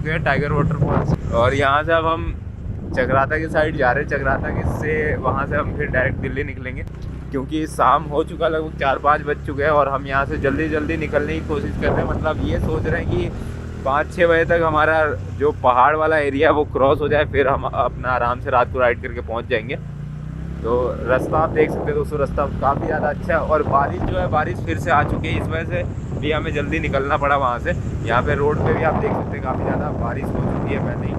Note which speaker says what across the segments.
Speaker 1: चुके हैं tiger waterfalls, और यहाँ से अब हम चकराता की साइड जा रहे हैं। चकराता की से वहाँ से हम फिर डायरेक्ट दिल्ली निकलेंगे, क्योंकि शाम हो चुका, लगभग 4-5 बज चुके हैं और हम यहाँ से जल्दी जल्दी निकलने की कोशिश कर रहे हैं। मतलब ये सोच रहे हैं कि 5-6 बजे तक हमारा जो पहाड़ वाला एरिया है वो क्रॉस हो जाए, फिर हम अपना आराम से रात को राइड करके पहुँच जाएंगे। तो रास्ता आप देख सकते हैं दोस्तों, रास्ता काफ़ी ज़्यादा अच्छा है, और बारिश जो है बारिश फिर से आ चुकी है, इस वजह से भी हमें जल्दी निकलना पड़ा वहाँ से। यहाँ पे रोड पे भी आप देख सकते हैं काफ़ी ज़्यादा बारिश हो चुकी है पहले ही,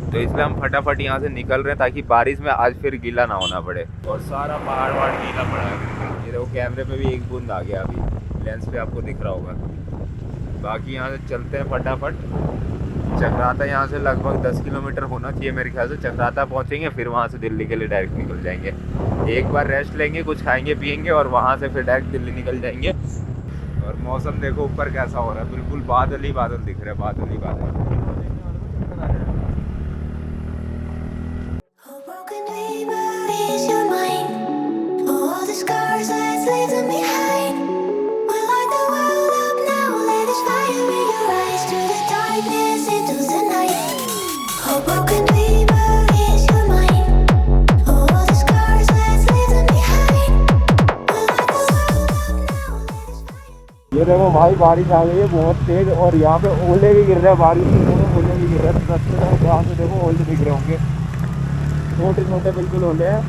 Speaker 1: तो इसलिए हम फटाफट यहाँ से निकल रहे हैं ताकि बारिश में आज फिर गीला ना होना पड़े। और सारा पहाड़ वहाड़ गीला पड़ा है, ये देखो कैमरे पे भी एक बूंद आ गया, अभी लेंस पे आपको दिख रहा होगा। बाकी यहाँ से चलते हैं फटाफट। चकराता यहाँ से लगभग 10 किलोमीटर होना चाहिए मेरे ख्याल से। चकराता पहुँचेंगे, फिर वहाँ से दिल्ली के लिए डायरेक्ट निकल जाएंगे। एक बार रेस्ट लेंगे, कुछ खाएंगे पियेंगे, और वहाँ से फिर डायरेक्ट दिल्ली निकल जाएंगे। और मौसम देखो ऊपर कैसा हो रहा है, बिल्कुल बादल ही बादल दिख रहे हैं, बादल ही बादल। ये देखो भाई बारिश आ गई है बहुत तेज, और यहाँ पे ओले भी गिर रहे हैं, बारिश के दोनों ओले भी गिर रहे हैं। रास्ते में यहाँ से देखो ओले दिख रहे होंगे, छोटे छोटे बिल्कुल ओले हैं।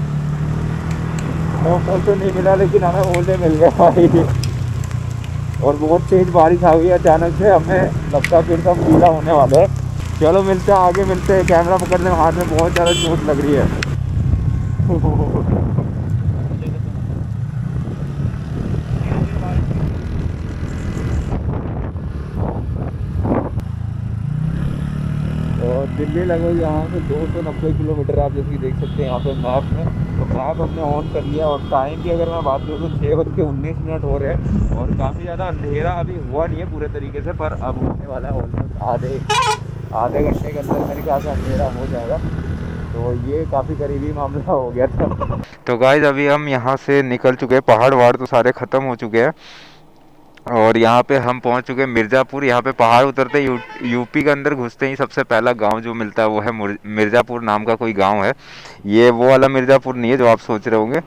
Speaker 1: स्नोफॉल तो नहीं मिला लेकिन हमें ओले मिल गए भाई, और बहुत तेज बारिश आ गई अचानक से, हमें लगता है फिर सब गीला होने वाला है। चलो मिलते हैं, आगे मिलते हैं। कैमरा पकड़ने में हाथ में बहुत ज़्यादा चोट लग रही है। और दिल्ली लगभग यहाँ से 290 किलोमीटर, आप जैसे कि देख सकते हैं यहाँ पे मैप में। तो मैप हमने ऑन कर लिया, और टाइम की अगर मैं बात करूँ तो 6:19 हो रहे हैं, और काफ़ी ज़्यादा अंधेरा अभी हुआ नहीं है पूरे तरीके से, पर अब होने वाला है। ऑलमोस्ट आधे घंटे के अंदर मेरे ख्याल से अंधेरा हो जाएगा, तो ये काफ़ी करीबी मामला हो गया था। तो गाइस अभी हम यहाँ से निकल चुके हैं, पहाड़ वहाड़ तो सारे ख़त्म हो चुके हैं, और यहाँ पे हम पहुँच चुके हैं मिर्ज़ापुर। यहाँ पे पहाड़ उतरते यूपी के अंदर घुसते ही सबसे पहला गांव जो मिलता है वो है मिर्ज़ापुर नाम का कोई गांव है। ये वो वाला मिर्ज़ापुर नहीं है जो आप सोच रहे होंगे,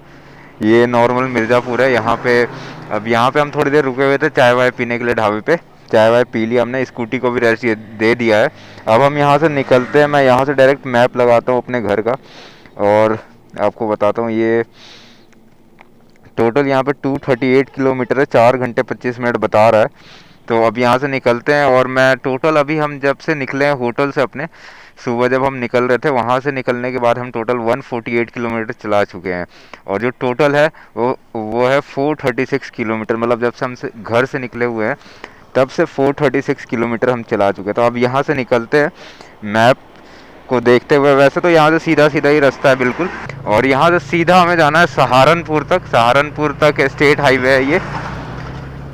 Speaker 1: ये नॉर्मल मिर्ज़ापुर है। यहाँ पे अब यहाँ पे हम थोड़ी देर रुके हुए थे चाय वाय पीने के लिए ढाबे पे। चाय वाय पी लिया हमने, स्कूटी को भी रेस्ट दे दिया है। अब हम यहाँ से निकलते हैं। मैं यहाँ से डायरेक्ट मैप लगाता हूँ अपने घर का, और आपको बताता हूँ ये टोटल यहाँ पे 238 किलोमीटर है, 4 घंटे 25 मिनट बता रहा है। तो अब यहाँ से निकलते हैं, और मैं टोटल अभी हम जब से निकले हैं होटल से अपने, सुबह जब हम निकल रहे थे वहाँ से निकलने के बाद हम टोटल 148 किलोमीटर चला चुके हैं, और जो टोटल है वो है 436 किलोमीटर। मतलब जब से हम घर से निकले हुए हैं तब से 436 किलोमीटर हम चला चुके हैं। तो अब यहाँ से निकलते हैं मैप को देखते हुए। वैसे तो यहाँ से सीधा सीधा ही रास्ता है बिल्कुल, और यहाँ से सीधा हमें जाना है सहारनपुर तक। सहारनपुर तक स्टेट हाईवे है ये।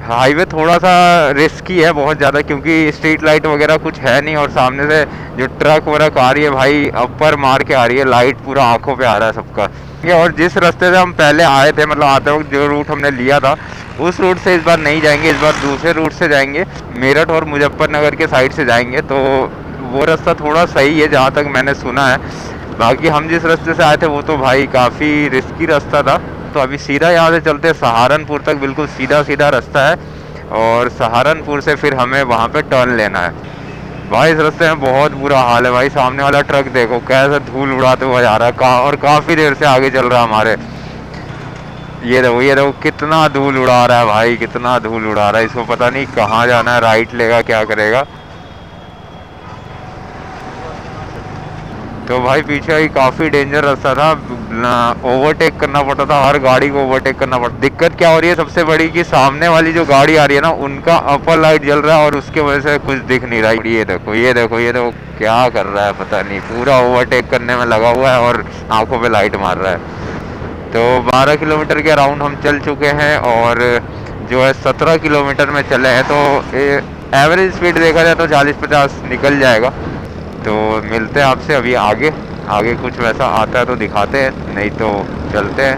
Speaker 1: हाईवे थोड़ा सा रिस्की है बहुत ज़्यादा, क्योंकि स्ट्रीट लाइट वगैरह कुछ है नहीं, और सामने से जो ट्रक वगैरह आ रही है भाई अपर मार के आ रही है, लाइट पूरा आंखों पे आ रहा है सबका। और जिस रास्ते से हम पहले आए थे, मतलब आते वक्त जो रूट हमने लिया था उस रूट से इस बार नहीं जाएंगे, इस बार दूसरे रूट से जाएंगे। मेरठ और मुजफ्फरनगर के साइड से जाएंगे, तो वो रास्ता थोड़ा सही है जहाँ तक मैंने सुना है। बाकी हम जिस रास्ते से आए थे वो तो भाई काफ़ी रिस्की रास्ता था। तो अभी सीधा यहाँ से चलते हैं सहारनपुर तक, बिल्कुल सीधा सीधा रास्ता है, और सहारनपुर से फिर हमें वहाँ पे टर्न लेना है। भाई इस रास्ते में बहुत बुरा हाल है भाई, सामने वाला ट्रक देखो कैसे धूल उड़ाते हुए जा रहा है, और काफ़ी देर से आगे चल रहा है हमारे। ये देखो कितना धूल उड़ा रहा है भाई, कितना धूल उड़ा रहा है। इसको पता नहीं कहाँ जाना है, राइट लेगा क्या करेगा। तो भाई पीछे ही काफ़ी डेंजर रास्ता था, ओवरटेक करना पड़ता था, हर गाड़ी को ओवरटेक करना पड़ता। दिक्कत क्या हो रही है सबसे बड़ी कि सामने वाली जो गाड़ी आ रही है ना उनका अपर लाइट जल रहा है, और उसके वजह से कुछ दिख नहीं रहा है। ये देखो क्या कर रहा है पता नहीं, पूरा ओवरटेक करने में लगा हुआ है और आंखों पे लाइट मार रहा है। तो 12 किलोमीटर के अराउंड हम चल चुके हैं, और जो है 17 किलोमीटर में चले हैं। तो एवरेज स्पीड देखा जाए तो 40-50 निकल जाएगा। तो मिलते हैं आपसे अभी आगे। आगे कुछ वैसा आता है तो दिखाते हैं, नहीं तो चलते हैं।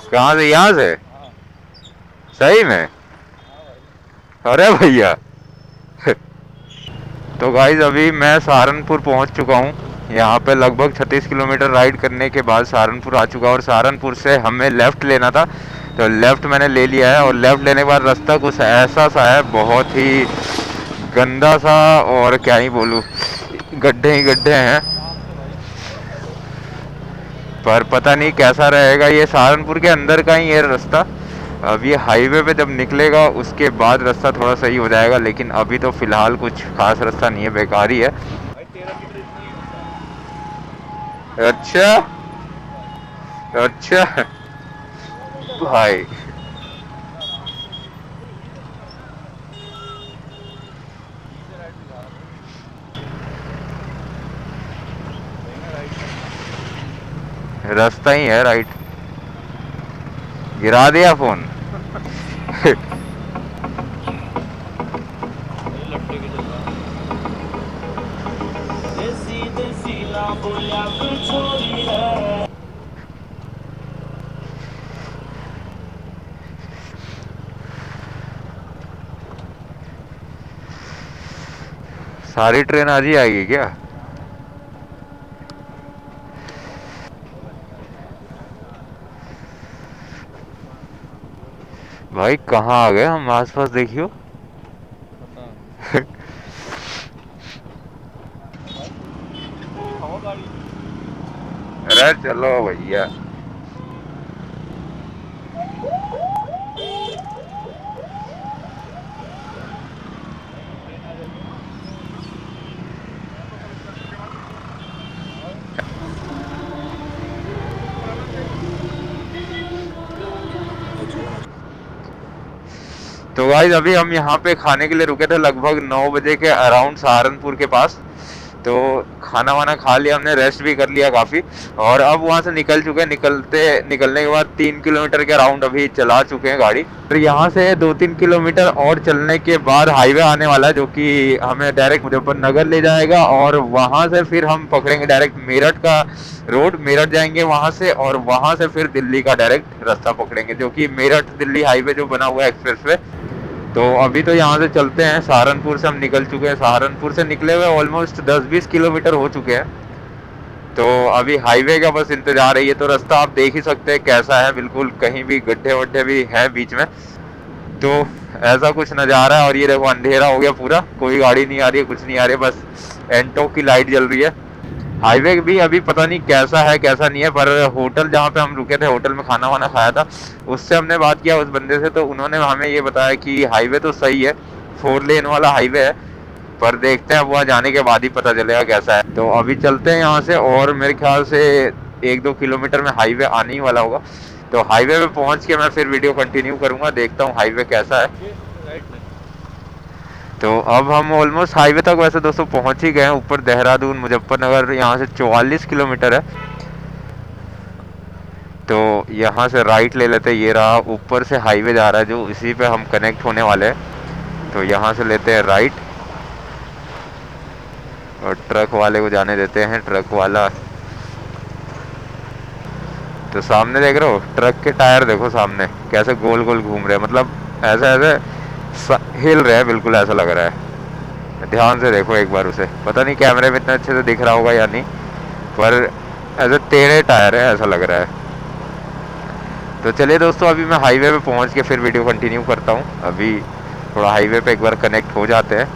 Speaker 1: कहाँ से? यहाँ से? सही में अरे भैया। तो गाइज अभी मैं सहारनपुर पहुंच चुका हूं। यहाँ पे लगभग 36 किलोमीटर राइड करने के बाद सहारनपुर आ चुका, और सहारनपुर से हमें लेफ़्ट लेना था, तो लेफ़्ट मैंने ले लिया है। और लेफ़्ट लेने के बाद रास्ता कुछ ऐसा सा है, बहुत ही गंदा सा, और क्या ही बोलूँ, गड्ढे ही गड्ढे हैं। पर पता नहीं कैसा रहेगा, ये सहारनपुर के अंदर का ही है रास्ता। अब ये हाईवे पे जब निकलेगा उसके बाद रास्ता थोड़ा सही हो जाएगा, लेकिन अभी तो फिलहाल कुछ खास रास्ता नहीं है, बेकार ही है। अच्छा अच्छा भाई, रास्ता ही है राइट। गिरा दिया फोन। सारी ट्रेन आज ही आएगी क्या? भाई कहाँ आ गए हम, आसपास देखियो। अरे चलो भैया। तो गाइस अभी हम यहाँ पे खाने के लिए रुके थे लगभग 9 बजे के अराउंड सहारनपुर के पास। तो खाना वाना खा लिया हमने, रेस्ट भी कर लिया काफ़ी, और अब वहाँ से निकल चुके हैं। निकलने के बाद 3 किलोमीटर के अराउंड अभी चला चुके हैं गाड़ी। फिर यहाँ से 2-3 किलोमीटर और चलने के बाद हाईवे आने वाला है, जो कि हमें डायरेक्ट मुजफ्फरनगर ले जाएगा, और वहाँ से फिर हम पकड़ेंगे डायरेक्ट मेरठ का रोड, मेरठ जाएंगे वहाँ से, और वहाँ से फिर दिल्ली का डायरेक्ट रास्ता पकड़ेंगे, जो कि मेरठ दिल्ली हाईवे जो बना हुआ है एक्सप्रेस वे। तो अभी तो यहाँ से चलते हैं, सहारनपुर से हम निकल चुके हैं। सहारनपुर से निकले हुए ऑलमोस्ट 10-20 किलोमीटर हो चुके हैं। तो अभी हाईवे का बस इंतजार है। ये तो रास्ता आप देख ही सकते हैं कैसा है, बिल्कुल कहीं भी गड्ढे वड्ढे भी हैं बीच में। तो ऐसा कुछ नज़ारा है। और ये देखो अंधेरा हो गया पूरा, कोई गाड़ी नहीं आ रही है, कुछ नहीं आ रही है, बस एंटो की लाइट जल रही है। हाईवे भी अभी पता नहीं कैसा है कैसा नहीं है, पर होटल जहाँ पे हम रुके थे, होटल में खाना वाना खाया था, उससे हमने बात किया उस बंदे से, तो उन्होंने हमें ये बताया कि हाईवे तो सही है, 4 लेन वाला हाईवे है, पर देखते हैं अब वहाँ जाने के बाद ही पता चलेगा कैसा है। तो अभी चलते हैं यहाँ से, और मेरे ख्याल से 1-2 किलोमीटर में हाईवे आने ही वाला होगा। तो हाईवे पे पहुँच के मैं फिर वीडियो कंटिन्यू करूँगा, देखता हूँ हाईवे कैसा है। तो अब हम ऑलमोस्ट हाईवे तक वैसे दोस्तों पहुंच ही गए हैं। ऊपर देहरादून मुजफ्फरनगर यहाँ से 44 किलोमीटर है। तो यहाँ से राइट ले लेते हैं, ये रहा, ऊपर से हाईवे जा रहा है जो इसी पे हम कनेक्ट होने वाले हैं। तो यहाँ से लेते हैं राइट, और ट्रक वाले को जाने देते हैं। ट्रक वाला तो सामने देख रहे हो, ट्रक के टायर देखो सामने कैसे गोल गोल घूम रहे हैं, मतलब ऐसे ऐसे हिल रहे हैं, बिल्कुल ऐसा लग रहा है। ध्यान से देखो एक बार उसे, पता नहीं कैमरे में इतना अच्छे से दिख रहा होगा या नहीं, पर ऐसे टेढ़े टायर है ऐसा लग रहा है। तो चलिए दोस्तों, अभी मैं हाईवे पे पहुंच के फिर वीडियो कंटिन्यू करता हूं। अभी थोड़ा हाईवे पे एक बार कनेक्ट हो जाते हैं।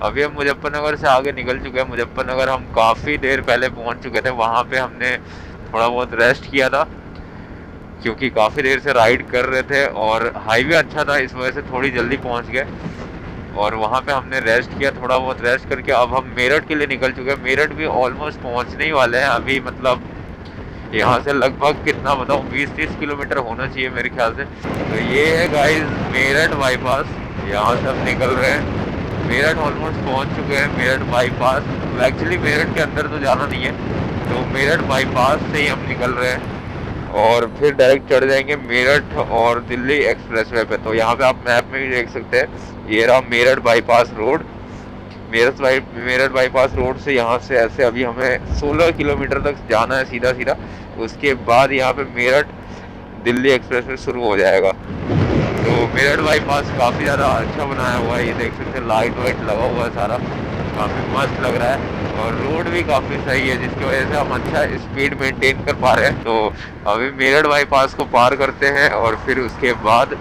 Speaker 1: अभी हम मुजफ्फरनगर से आगे निकल चुके हैं। मुजफ्फरनगर हम काफ़ी देर पहले पहुंच चुके थे। वहाँ पे हमने थोड़ा बहुत रेस्ट किया था क्योंकि काफ़ी देर से राइड कर रहे थे और हाईवे अच्छा था, इस वजह से थोड़ी जल्दी पहुंच गए। और वहाँ पे हमने रेस्ट किया, थोड़ा बहुत रेस्ट करके अब हम मेरठ के लिए निकल चुके हैं। मेरठ भी ऑलमोस्ट पहुँचने ही वाले हैं अभी, मतलब यहाँ से लगभग कितना बताऊँ 20-30 किलोमीटर होना चाहिए मेरे ख्याल से। तो ये है गाइस मेरठ बाईपास, यहाँ से हम निकल रहे हैं। मेरठ ऑलमोस्ट पहुँच चुके हैं। मेरठ बाईपास, एक्चुअली मेरठ के अंदर तो जाना नहीं है, तो मेरठ बाईपास से ही हम निकल रहे हैं और फिर डायरेक्ट चढ़ जाएंगे मेरठ और दिल्ली एक्सप्रेसवे पे। तो यहाँ पे आप मैप में भी देख सकते हैं, ये रहा Meerut bypass road. Meerut bypass road से यहाँ से ऐसे अभी हमें 16 किलोमीटर तक जाना है सीधा सीधा। उसके बाद यहाँ पे मेरठ दिल्ली एक्सप्रेसवे शुरू हो जाएगा। तो मेरठ बाईपास काफ़ी ज़्यादा अच्छा बनाया हुआ है, ये देख सकते हैं लाइट वाइट लगा हुआ है सारा, काफ़ी मस्त लग रहा है। और रोड भी काफ़ी सही है जिसकी वजह से हम अच्छा स्पीड मेंटेन कर पा रहे हैं। तो अभी मेरठ बाईपास को पार करते हैं और फिर उसके बाद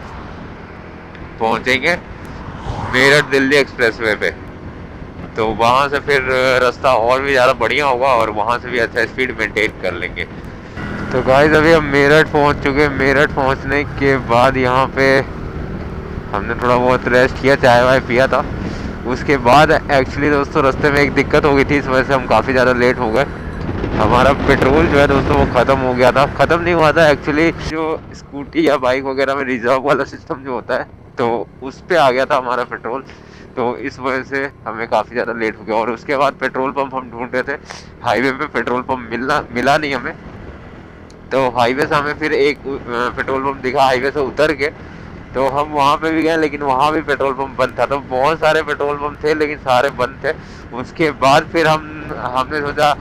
Speaker 1: पहुंचेंगे मेरठ दिल्ली एक्सप्रेसवे पे। तो वहाँ से फिर रास्ता और भी ज़्यादा बढ़िया होगा और वहाँ से भी अच्छा स्पीड मेंटेन कर लेंगे। तो गाइस अभी हम मेरठ पहुँच चुके हैं। मेरठ पहुँचने के बाद यहाँ पे हमने थोड़ा बहुत रेस्ट किया, चाय वाय पिया था। उसके बाद एक्चुअली दोस्तों रास्ते में एक दिक्कत हो गई थी, इस वजह से हम काफ़ी ज़्यादा लेट हो गए। हमारा पेट्रोल जो है दोस्तों वो ख़त्म हो गया था। ख़त्म नहीं हुआ था एक्चुअली, जो स्कूटी या बाइक वगैरह में रिजर्व वाला सिस्टम जो होता है तो उस पर आ गया था हमारा पेट्रोल। तो इस वजह से हमें काफ़ी ज़्यादा लेट हो गया। और उसके बाद पेट्रोल पंप हम ढूंढ रहे थे, हाईवे पे पेट्रोल पंप मिला नहीं हमें। तो हाईवे से हमें फिर एक पेट्रोल पंप दिखा, हाईवे से उतर के तो हम वहाँ पे भी गए, लेकिन वहाँ भी पेट्रोल पंप बंद था। तो बहुत सारे पेट्रोल पंप थे लेकिन सारे बंद थे। उसके बाद फिर हमने सोचा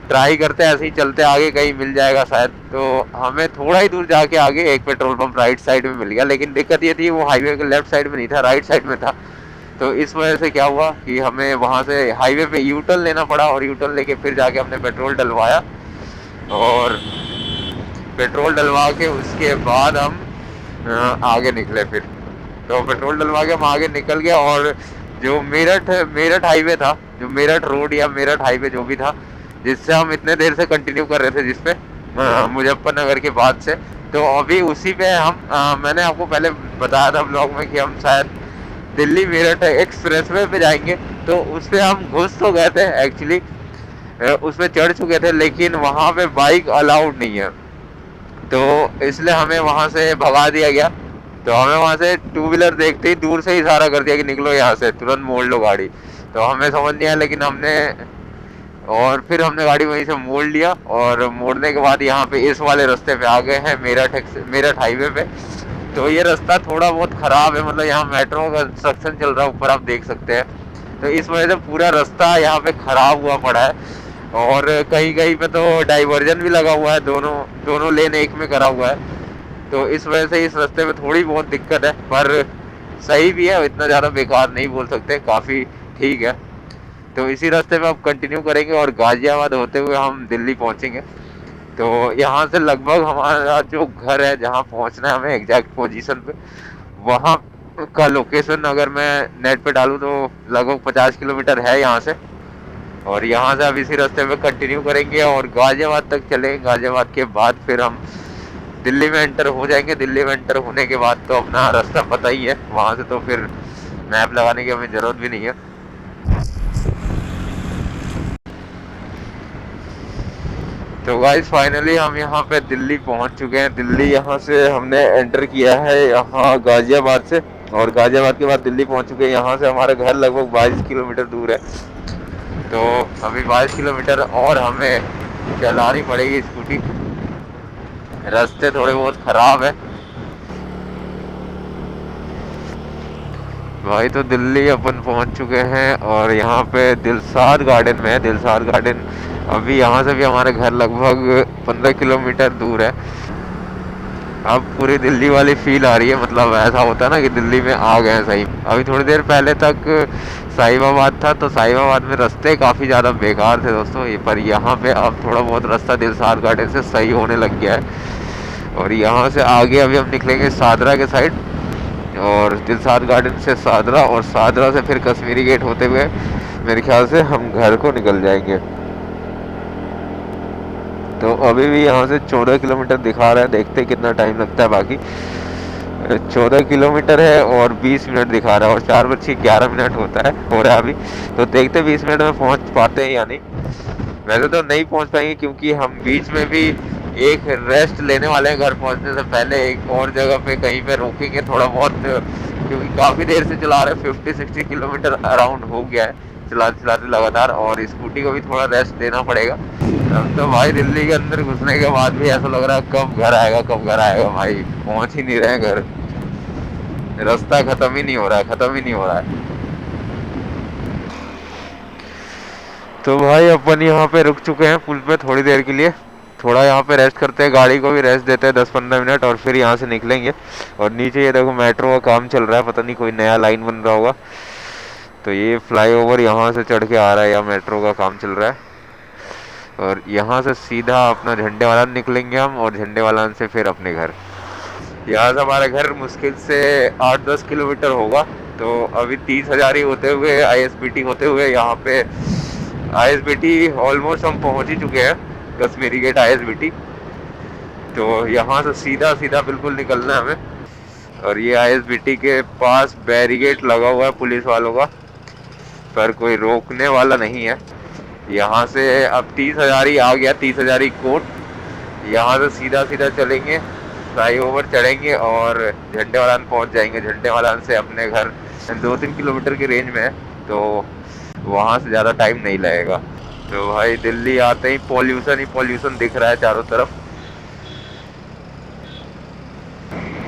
Speaker 1: ट्राई करते ऐसे ही चलते आगे, कहीं मिल जाएगा शायद। तो हमें थोड़ा ही दूर जाके आगे एक पेट्रोल पंप राइट साइड में मिल गया, लेकिन दिक्कत ये थी वो हाईवे के लेफ्ट साइड में नहीं था, राइट साइड में था। तो इस वजह से क्या हुआ कि हमें वहाँ से हाईवे पे यू टर्न लेना पड़ा और यू टर्न लेके फिर जाके हमने पेट्रोल डलवाया। और पेट्रोल डलवा के उसके बाद हम आगे निकले फिर। तो पेट्रोल डलवा के हम आगे निकल गया और जो मेरठ हाईवे था, जो मेरठ रोड या मेरठ हाईवे जो भी था जिससे हम इतने देर से कंटिन्यू कर रहे थे, जिसपे मुजफ्फरनगर के बाद से, तो अभी उसी पे हम मैंने आपको पहले बताया था ब्लॉग में कि हम शायद दिल्ली मेरठ एक्सप्रेसवे पे जाएंगे। तो उस पर हम घुस तो गए थे एक्चुअली, उस पर चढ़ चुके थे, लेकिन वहाँ पे बाइक अलाउड नहीं है। तो इसलिए हमें वहाँ से भगा दिया गया। तो हमें वहाँ से टू व्हीलर देखते ही दूर से इशारा कर दिया कि निकलो यहाँ से, तुरंत मोड़ लो गाड़ी। तो हमें समझ नहीं आया, लेकिन फिर हमने गाड़ी वहीं से मोड़ लिया। और मोड़ने के बाद यहाँ पे इस वाले रास्ते पे आ गए हैं मेरठ हाईवे पे। तो ये रास्ता थोड़ा बहुत ख़राब है, मतलब यहाँ मेट्रो का कंस्ट्रक्शन चल रहा है ऊपर, आप देख सकते हैं। तो इस वजह से पूरा रास्ता यहाँ पे ख़राब हुआ पड़ा है। और कहीं कहीं पे तो डाइवर्जन भी लगा हुआ है, दोनों लेन एक में करा हुआ है। तो इस वजह से इस रास्ते में थोड़ी बहुत दिक्कत है, पर सही भी है, इतना ज़्यादा बेकार नहीं बोल सकते, काफ़ी ठीक है। तो इसी रास्ते में अब कंटिन्यू करेंगे और गाजियाबाद होते हुए हम दिल्ली पहुंचेंगे। तो यहाँ से लगभग हमारा जो घर है, जहाँ पहुँचना है हमें एग्जैक्ट पोजीशन पे, वहाँ का लोकेशन अगर मैं नेट पे डालूँ तो लगभग 50 किलोमीटर है यहाँ से। और यहाँ से अब इसी रास्ते में कंटिन्यू करेंगे और गाजियाबाद तक चलेंगे। गाजियाबाद के बाद फिर हम दिल्ली में एंटर हो जाएंगे। दिल्ली में एंटर होने के बाद तो अपना रास्ता पता ही है, वहाँ से तो फिर मैप लगाने की हमें ज़रूरत भी नहीं है। तो गाइस फाइनली हम यहाँ पे दिल्ली पहुँच चुके हैं। दिल्ली यहाँ से हमने एंटर किया है यहाँ गाजियाबाद से, और गाजियाबाद के बाद दिल्ली पहुँच चुके हैं। यहाँ से हमारा घर लगभग 22 किलोमीटर दूर है। तो अभी 22 किलोमीटर और हमें चलानी पड़ेगी स्कूटी, रास्ते थोड़े बहुत ख़राब है भाई। तो दिल्ली अपन पहुंच चुके हैं और यहाँ पे दिलसाद गार्डन में है। दिलसाद गार्डन अभी यहाँ से भी हमारे घर लगभग 15 किलोमीटर दूर है। अब पूरी दिल्ली वाली फील आ रही है, मतलब ऐसा होता है ना कि दिल्ली में आ गए हैं सही। अभी थोड़ी देर पहले तक साहिबाबाद था, तो साहिबाबाद में रास्ते काफ़ी ज़्यादा बेकार थे दोस्तों, पर यहाँ पे अब थोड़ा बहुत रास्ता दिलसाद गार्डन से सही होने लग गया है। और यहाँ से आगे अभी हम निकलेंगे सादरा के साइड, और दिलशाद गार्डन से सादरा, और सादरा से फिर कश्मीरी गेट होते हुए मेरे ख्याल से हम घर को निकल जाएंगे। तो अभी भी यहाँ से 14 किलोमीटर दिखा रहा है, देखते हैं कितना टाइम लगता है। बाकी 14 किलोमीटर है और 20 मिनट दिखा रहा है, और 4:11 होता है हो रहा है अभी। तो देखते 20 मिनट में पहुँच पाते हैं या नहीं। वैसे तो नहीं पहुँच पाएंगे, क्योंकि हम बीच में भी एक रेस्ट लेने वाले हैं घर पहुँचने से पहले। एक और जगह पे कहीं पे रोकेंगे थोड़ा बहुत, क्योंकि काफ़ी देर से चला रहे, 50-60 किलोमीटर अराउंड हो गया है चलाते चलाते लगातार, और स्कूटी को भी थोड़ा रेस्ट देना पड़ेगा। अब तो भाई दिल्ली के अंदर घुसने के बाद भी ऐसा लग रहा है कब घर आएगा, कब घर आएगा। भाई पहुंच ही नहीं रहे घर, रास्ता खत्म ही नहीं हो रहा है, खत्म ही नहीं हो रहा है। तो भाई अपन यहाँ पे रुक चुके हैं पुल पे थोड़ी देर के लिए, थोड़ा यहाँ पे रेस्ट करते हैं, गाड़ी को भी रेस्ट देते हैं 10-15 मिनट, और फिर यहाँ से निकलेंगे। और नीचे ये देखो मेट्रो का काम चल रहा है, पता नहीं कोई नया लाइन बन रहा होगा। तो ये फ्लाईओवर यहाँ से चढ़ के आ रहा है, या मेट्रो का काम चल रहा है। और यहाँ से सीधा अपना झंडे वाला निकलेंगे हम, और झंडे वाला से फिर अपने घर। यहाँ से हमारा घर मुश्किल से 8-10 किलोमीटर होगा। तो अभी 30,000 ही होते हुए, ISBT होते हुए, यहाँ पे ISBT ऑलमोस्ट हम पहुँच ही चुके हैं, कश्मीरी गेट ISBT। तो यहाँ से सीधा सीधा बिल्कुल निकलना है हमें। और ये ISBT के पास बैरिकेड लगा हुआ है पुलिस वालों का, पर कोई रोकने वाला नहीं है। यहाँ से अब 30,000 ही आ गया, 30,000 ही कोट। यहाँ से सीधा सीधा चलेंगे, फ्लाईओवर चढ़ेंगे और झंडे वालान पहुँच जाएंगे। झंडे वालान से अपने घर 2-3 किलोमीटर की रेंज में है, तो वहाँ से ज़्यादा टाइम नहीं लगेगा। तो भाई दिल्ली आते ही पॉल्यूशन ही पॉल्यूशन दिख रहा है चारों तरफ।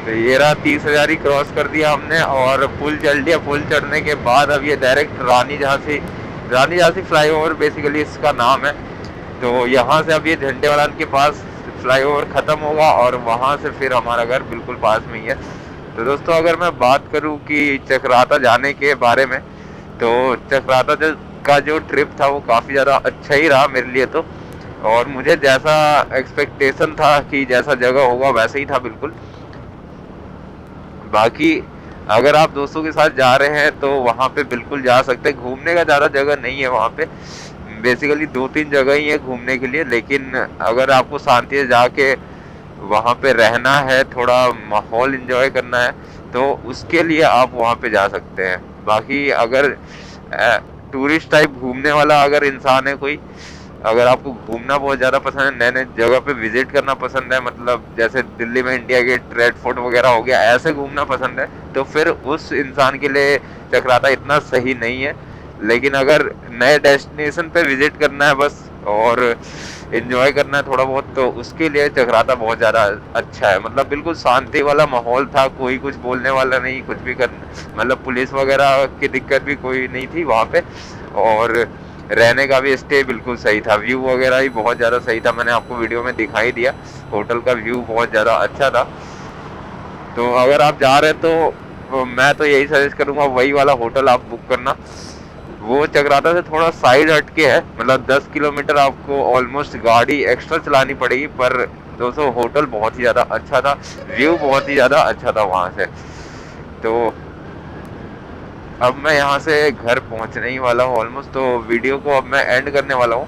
Speaker 1: तो ये रहा 30,000 ही क्रॉस कर दिया हमने, और पुल चढ़ लिया। पुल चढ़ने के बाद अब ये डायरेक्ट रानी झांसी फ्लाईओवर बेसिकली इसका नाम है। तो यहाँ से अब ये झंडे वालान के पास फ्लाईओवर ख़त्म होगा, और वहाँ से फिर हमारा घर बिल्कुल पास में ही है। तो दोस्तों अगर मैं बात करूँ कि चक्राता जाने के बारे में, तो चक्राता का जो ट्रिप था वो काफ़ी ज़्यादा अच्छा ही रहा मेरे लिए। तो और मुझे जैसा एक्सपेक्टेशन था कि जैसा जगह होगा वैसे ही था बिल्कुल। बाकी अगर आप दोस्तों के साथ जा रहे हैं तो वहाँ पे बिल्कुल जा सकते हैं। घूमने का ज़्यादा जगह नहीं है वहाँ पे, बेसिकली 2-3 जगह ही है घूमने के लिए। लेकिन अगर आपको शांति से जाके वहाँ पे रहना है, थोड़ा माहौल एंजॉय करना है, तो उसके लिए आप वहाँ पे जा सकते हैं। बाकी अगर टूरिस्ट टाइप घूमने वाला अगर इंसान है कोई, अगर आपको घूमना बहुत ज़्यादा पसंद है, नए नए जगह पे विजिट करना पसंद है, मतलब जैसे दिल्ली में इंडिया गेट, रेड फोर्ट वगैरह हो गया, ऐसे घूमना पसंद है, तो फिर उस इंसान के लिए चक्राता इतना सही नहीं है। लेकिन अगर नए डेस्टिनेशन पे विजिट करना है बस, और इन्जॉय करना है थोड़ा बहुत, तो उसके लिए चक्राता बहुत ज़्यादा अच्छा है। मतलब बिल्कुल शांति वाला माहौल था, कोई कुछ बोलने वाला नहीं, कुछ भी कर, मतलब पुलिस वगैरह की दिक्कत भी कोई नहीं थी वहाँ पे। और रहने का भी स्टे बिल्कुल सही था, व्यू वगैरह ही बहुत ज़्यादा सही था, मैंने आपको वीडियो में दिखाई दिया। होटल का व्यू बहुत ज़्यादा अच्छा था। तो अगर आप जा रहे हैं तो मैं तो यही सजेस्ट करूँगा, वही वाला होटल आप बुक करना। वो चक्राता से थोड़ा साइड हट के है, मतलब 10 किलोमीटर आपको ऑलमोस्ट गाड़ी एक्स्ट्रा चलानी पड़ेगी। पर दोस्तों होटल बहुत ही ज़्यादा अच्छा था, व्यू बहुत ही ज़्यादा अच्छा था वहाँ से। तो अब मैं यहाँ से घर पहुँचने ही वाला हूँ ऑलमोस्ट, तो वीडियो को अब मैं एंड करने वाला हूँ।